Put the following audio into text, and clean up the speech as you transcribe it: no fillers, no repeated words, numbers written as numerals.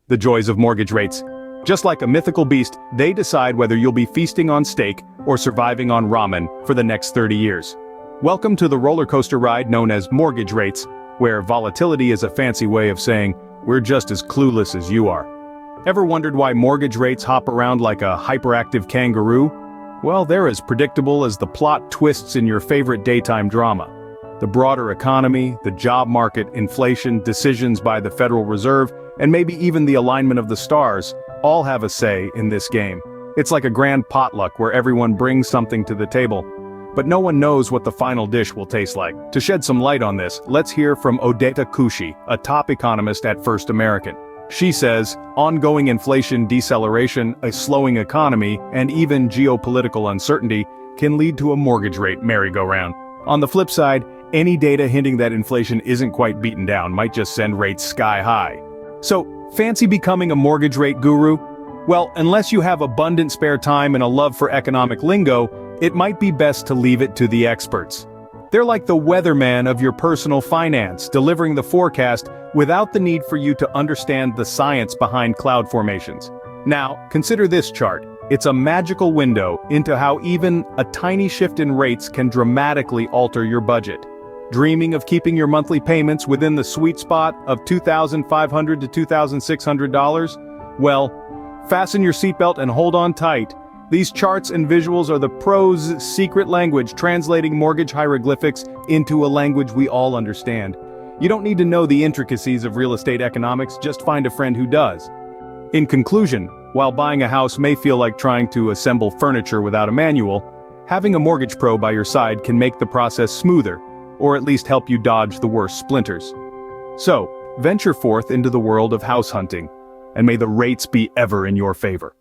The joys of mortgage rates. Just like a mythical beast, they decide whether you'll be feasting on steak or surviving on ramen for the next 30 years. Welcome to the roller coaster ride known as mortgage rates, where volatility is a fancy way of saying, we're just as clueless as you are. Ever wondered why mortgage rates hop around like a hyperactive kangaroo? Well, they're as predictable as the plot twists in your favorite daytime drama. The broader economy, the job market, inflation, decisions by the Federal Reserve, and maybe even the alignment of the stars, all have a say in this game. It's like a grand potluck where everyone brings something to the table. But no one knows what the final dish will taste like. To shed some light on this, let's hear from Odeta Kushi, a top economist at First American. She says, ongoing inflation deceleration, a slowing economy, and even geopolitical uncertainty can lead to a mortgage rate merry-go-round. On the flip side, any data hinting that inflation isn't quite beaten down might just send rates sky high. So, fancy becoming a mortgage rate guru? Well, unless you have abundant spare time and a love for economic lingo, it might be best to leave it to the experts. They're like the weatherman of your personal finance, delivering the forecast without the need for you to understand the science behind cloud formations. Now, consider this chart. It's a magical window into how even a tiny shift in rates can dramatically alter your budget. Dreaming of keeping your monthly payments within the sweet spot of $2,500 to $2,600? Well, fasten your seatbelt and hold on tight. These charts and visuals are the pros' secret language translating mortgage hieroglyphics into a language we all understand. You don't need to know the intricacies of real estate economics, just find a friend who does. In conclusion, while buying a house may feel like trying to assemble furniture without a manual, having a mortgage pro by your side can make the process smoother, or at least help you dodge the worst splinters. So, venture forth into the world of house hunting, and may the rates be ever in your favor.